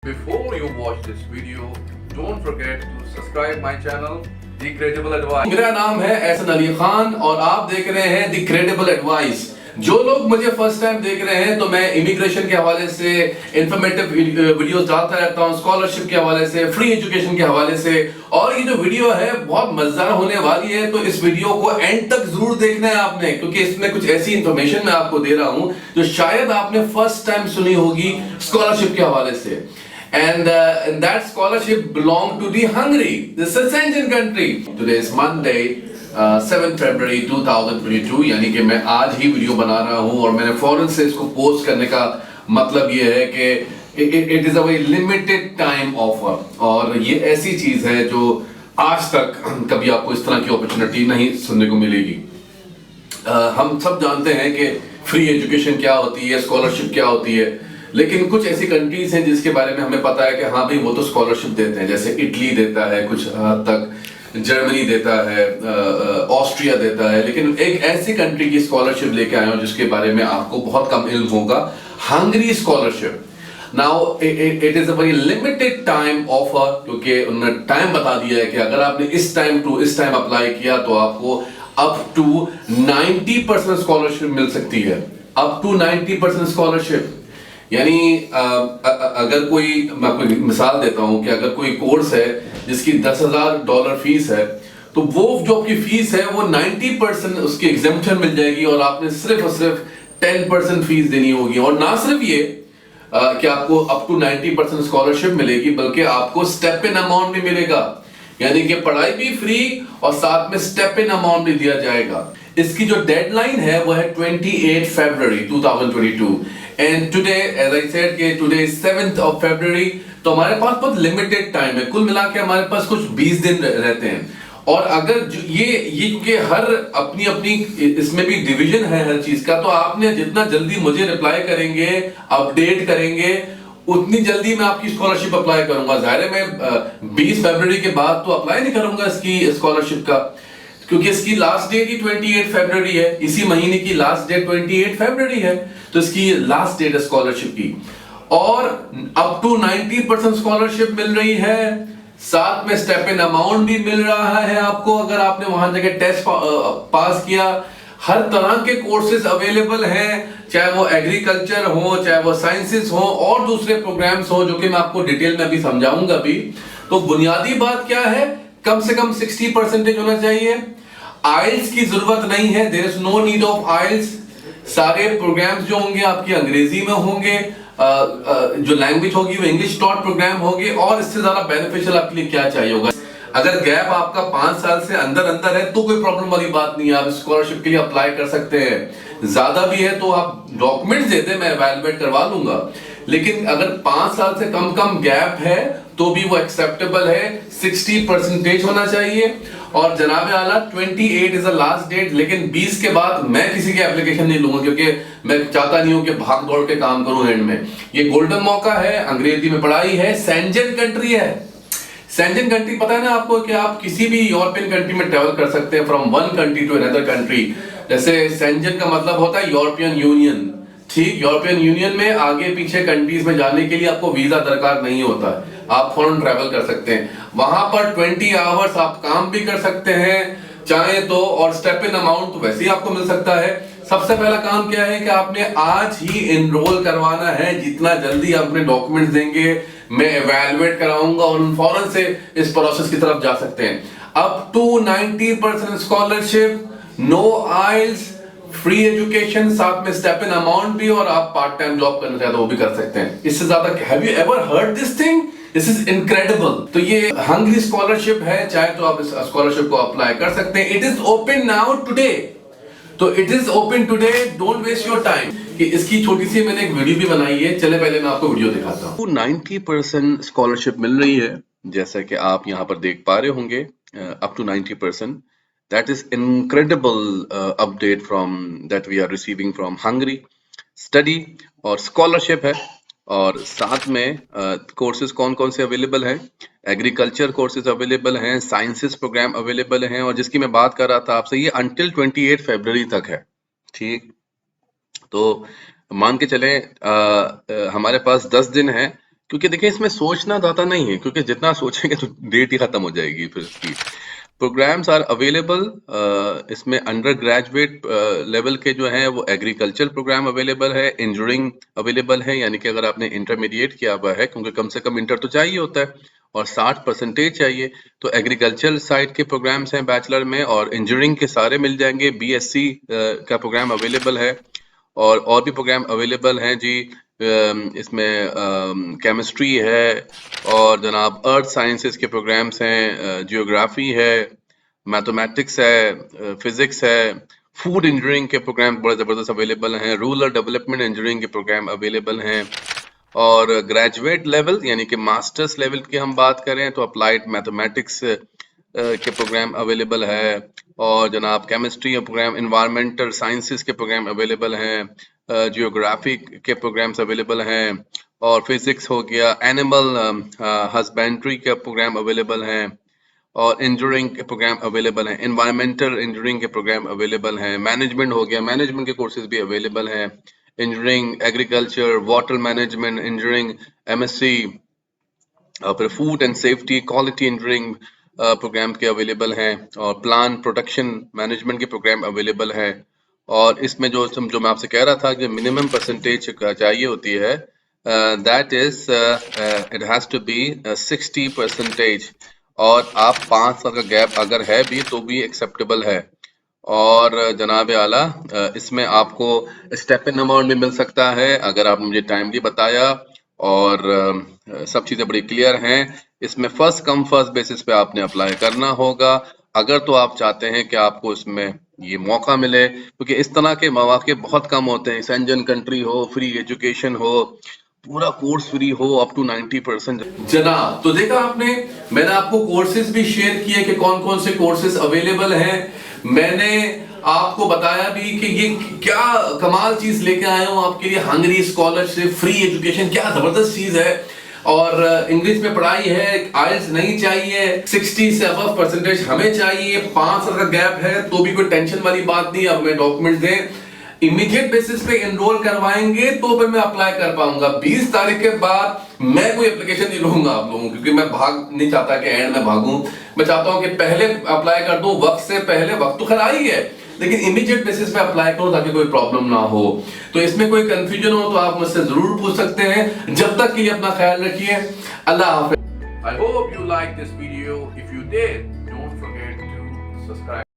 Before you watch this video, don't forget to subscribe my channel, The Credible Advice. मेरा नाम है एहसन अली खान और आप देख रहे हैं द क्रेडिबल एडवाइस। जो लोग मुझे फर्स्ट टाइम देख रहे हैं तो मैं इमिग्रेशन के हवाले से इंफॉर्मेटिव वीडियोस डालता रहता हूं, स्कॉलरशिप के हवाले से, फ्री एजुकेशन के हवाले से। और ये जो वीडियो है बहुत मजेदार होने वाली है, तो इस वीडियो को एंड तक जरूर देखना है आपने, क्योंकि इसमें कुछ ऐसी इंफॉर्मेशन मैं आपको दे रहा हूं जो शायद आपने फर्स्ट टाइम सुनी होगी स्कॉलरशिप के हवाले से। And that scholarship belonged to the Hungary, the Schengen country. Today is Monday, 7 February 2022, यानी कि मैं आज ही वीडियो बना रहा हूँ और मैंने फौरन से इसको पोस्ट करने का मतलब ये है कि it is a very limited time offer, और ये ऐसी चीज है जो आज तक कभी आपको इस तरह की अपॉर्चुनिटी नहीं सुनने को मिलेगी। हम सब जानते हैं कि फ्री एजुकेशन क्या होती है, स्कॉलरशिप क्या होती है, लेकिन कुछ ऐसी कंट्रीज हैं जिसके बारे में हमें पता है कि हाँ भाई वो तो स्कॉलरशिप देते हैं, जैसे इटली देता है कुछ हद तक, जर्मनी देता है, ऑस्ट्रिया देता है। लेकिन एक ऐसी कंट्री की स्कॉलरशिप लेके आया हूं जिसके बारे में आपको बहुत कम इल्म होगा, Hungary scholarship. Now it is a very limited time offer, क्योंकि उन्होंने टाइम बता दिया है कि अगर आपने इस टाइम टू इस टाइम अप्लाई किया तो आपको अप टू 90% स्कॉलरशिप मिल सकती है। अप टू 90% स्कॉलरशिप यानी अगर कोई, मैं आपको मिसाल देता हूं कि अगर कोई कोर्स है जिसकी $10,000 फीस है, तो वो जो आपकी फीस है वो 90% उसकी एग्जेम्पशन मिल जाएगी और आपने सिर्फ और सिर्फ 10% फीस देनी होगी। और ना सिर्फ ये कि आपको अप टू 90% स्कॉलरशिप मिलेगी, बल्कि आपको स्टेप इन अमाउंट भी मिलेगा, यानी कि पढ़ाई भी फ्री और साथ में स्टेप इन अमाउंट भी दिया जाएगा। इसकी जो डेडलाइन है वो है 28 फरवरी 2022 and today as I said कि today is 7th of February, तो हमारे पास बहुत लिमिटेड टाइम है। कुल मिला के हमारे पास कुछ 20 दिन रहते हैं। और अगर ये क्योंकि हर अपनी अपनी इसमें भी डिवीजन है हर चीज का, तो आपने जितना जल्दी मुझे रिप्लाई करेंगे, अपडेट करेंगे, उतनी जल्दी मैं आपकी स्कॉलरशिप अप्लाई करूंगा। जाहिर है मैं 20 फरवरी के बाद तो अप्लाई नहीं करूंगा इसकी स्कॉलरशिप का, क्योंकि इसकी लास्ट डेट ही 28 फरवरी है, इसी महीने की लास्ट डेट 28 फरवरी है, तो इसकी लास्ट डेट है स्कॉलरशिप की। और अप टू 90% स्कॉलरशिप मिल रही है, साथ में स्टेप इन अमाउंट भी मिल रहा है आपको अगर आपने वहां जाके टेस्ट पास किया। हर तरह के कोर्सेज अवेलेबल हैं, चाहे वो एग्रीकल्चर हो, चाहे वो साइंसेस हो और दूसरे प्रोग्राम्स हो, जो कि मैं आपको डिटेल में अभी समझाऊंगा भी। तो बुनियादी बात क्या है, कम से कम 60% होना चाहिए। आइल्स की जरूरत नहीं है, there is no need of aisles. सारे प्रोग्राम्स जो होंगे आपकी अंग्रेजी में होंगे, जो लैंग्वेज होगी वो इंग्लिश टॉट प्रोग्राम होंगे। और इससे ज्यादा बेनिफिशियल आपके लिए क्या चाहिए होगा, अगर गैप आपका 5 साल से अंदर अंदर है तो कोई प्रॉब्लम वाली बात नहीं है, आप स्कॉलरशिप के लिए अप्लाई कर सकते हैं। ज्यादा भी है तो आप डॉक्यूमेंट्स दे दें, मैं इवैल्यूएट करवा लूंगा। लेकिन अगर 5 साल से कम गैप है तो भी वो एक्सेप्टेबल है, 60% होना चाहिए। और जनाब आला 28 इज द लास्ट डेट, लेकिन 20 के बाद मैं किसी की एप्लीकेशन नहीं लूंगा, क्योंकि मैं चाहता नहीं हूं कि भाग दौड़ के काम करूं एंड में। ये गोल्डन मौका है, अंग्रेजी में पढ़ाई है, सेंजन कंट्री है। सेंजन कंट्री पता है ना आपको कि आप किसी भी यूरोपियन कंट्री में ट्रेवल कर सकते हैं, from one country to another country. जैसे सेंजन का मतलब होता है यूरोपियन यूनियन, ठीक। यूरोपियन यूनियन में आगे पीछे कंट्रीज में जाने के लिए आपको वीजा दरकार नहीं होता है, आप फौरन ट्रैवल कर सकते हैं। वहां पर 20 आवर्स आप काम भी कर सकते हैं चाहे तो, और स्टेप इन अमाउंट तो वैसे ही आपको मिल सकता है। सबसे पहला काम क्या है कि आपने आज ही एनरोल करवाना है, जितना जल्दी आप अपने डॉक्यूमेंट्स देंगे मैं इवैल्यूएट कराऊंगा और फौरन से इस प्रोसेस की तरफ जा सकते हैं। Up to 90% scholarship, no IELTS, free education, साथ में स्टेप इन अमाउंट भी, और आप पार्ट टाइम जॉब करना चाहते हो वो भी कर सकते हैं। इससे ज्यादा have you ever heard this thing? This is incredible. तो ये हंगरी स्कॉलरशिप है, चाहे तो आप इस स्कॉलरशिप को अप्लाई कर सकते हैं। It is open now today, तो it is open today, don't waste your time. कि इसकी छोटी सी मैंने एक वीडियो भी बनाई है, चले पहले मैं आपको वीडियो दिखाता हूँ। 90% स्कॉलरशिप मिल रही है, जैसा कि आप यहाँ पर देख पा रहे होंगे, up to 90%। That is incredible update from that we are receiving from Hungary. Study और scholarship है, और साथ में कोर्सेज कौन कौन से अवेलेबल हैं। एग्रीकल्चर कोर्सेज अवेलेबल हैं, साइंसेस प्रोग्राम अवेलेबल हैं, और जिसकी मैं बात कर रहा था आपसे ये अंटिल 28 फरवरी तक है, ठीक। तो मान के चलें हमारे पास 10 दिन है, क्योंकि देखिए इसमें सोचना ज़्यादा नहीं है, क्योंकि जितना सोचेंगे तो डेट ही खत्म हो जाएगी फिर इसकी। प्रोग्राम्स आर अवेलेबल, इसमें अंडर ग्रेजुएट लेवल के जो हैं वो एग्रीकल्चर प्रोग्राम अवेलेबल है, इंजीनियरिंग अवेलेबल है, यानी कि अगर आपने इंटरमीडिएट किया हुआ है, क्योंकि कम से कम इंटर तो चाहिए होता है और 60% चाहिए, तो एग्रीकल्चर साइड के प्रोग्राम्स हैं बैचलर में, और इंजीनियरिंग के सारे मिल जाएंगे। बीएससी का प्रोग्राम अवेलेबल है, और भी प्रोग्राम अवेलेबल हैं जी। इसमें केमिस्ट्री है, और जनाब अर्थ साइंसेस के प्रोग्राम्स हैं, जियोग्राफी है, मैथमेटिक्स है, फिजिक्स है, फूड इंजीनियरिंग के प्रोग्राम बड़े ज़बरदस्त अवेलेबल हैं, रूरल डेवलपमेंट इंजीनियरिंग के प्रोग्राम अवेलेबल हैं, और ग्रेजुएट लेवल यानी कि मास्टर्स लेवल की हम बात करें तो अप्लाइड मैथमेटिक्स के प्रोग्राम अवेलेबल है, और जनाब केमिस्ट्री प्रोग्राम, इन्वायरमेंटल साइंसेस के प्रोग्राम अवेलेबल हैं, जियोग्राफी के प्रोग्राम्स अवेलेबल हैं, और फिजिक्स हो गया, एनिमल हस्बेंड्री के प्रोग्राम अवेलेबल हैं, और इंजीनियरिंग के प्रोग्राम अवेलेबल हैं, इन्वायरमेंटल इंजीनियरिंग के प्रोग्राम अवेलेबल हैं, मैनेजमेंट हो गया, मैनेजमेंट के कोर्सेज भी अवेलेबल हैं, engineering, agriculture, water management engineering, MSc, फिर food and safety, quality engineering programme के अवेलेबल हैं, और प्लान प्रोटेक्शन मैनेजमेंट के प्रोग्राम अवेलेबल है। और इसमें जो मैं आपसे कह रहा था कि मिनिमम परसेंटेज चाहिए होती है, that is it has to be 60%, और आप 5 साल का गैप अगर है भी तो भी एक्सेप्टेबल है। और जनाब आला, इसमें आपको स्टेपन अमाउंट भी मिल सकता है अगर आप मुझे टाइमली बताया, और सब चीज़ें बड़ी क्लियर हैं। इसमें फर्स्ट कम फर्स्ट बेसिस पे आपने अप्लाई करना होगा, अगर तो आप चाहते हैं कि आपको इसमें ये मौका मिले, क्योंकि इस तरह के मौके बहुत कम होते हैं। सेंजन कंट्री हो, फ्री एजुकेशन हो, पूरा कोर्स फ्री हो अप टू 90%। जनाब, तो देखा आपने, मैंने आपको कोर्सेज भी शेयर किए कि कौन कौन से कोर्सेज अवेलेबल हैं। मैंने आपको बताया भी कि ये क्या कमाल चीज लेके आया हूं आपके लिए, हंगरी स्कॉलरशिप, फ्री एजुकेशन, क्या जबरदस्त चीज है। और इंग्लिश में पढ़ाई है, आइल्स नहीं चाहिए, 60 से अबव परसेंटेज हमें चाहिए, 5 साल का गैप है तो भी कोई टेंशन वाली बात नहीं। अब हमें डॉक्यूमेंट दें, इमीडिएट बेसिस पे एनरोल करवाएंगे तो फिर मैं अप्लाई कर पाऊंगा। 20 तारीख के बाद मैं कोई एप्लीकेशन नहीं लूंगा आप लोगों, क्योंकि मैं भाग नहीं चाहता कि एंड में भागूं। मैं चाहता हूं कि पहले अप्लाई कर दूं, वक्त से पहले। वक्त तो खरा ही है, लेकिन इमीडिएट बेसिस पे अप्लाई करो ताकि कोई प्रॉब्लम ना हो। तो इसमें कोई कंफ्यूजन हो तो आप मुझसे जरूर पूछ सकते हैं। जब तक के लिए अपना ख्याल रखिए। अल्लाह हाफिज। I hope you like this video. If you did, don't forget to subscribe.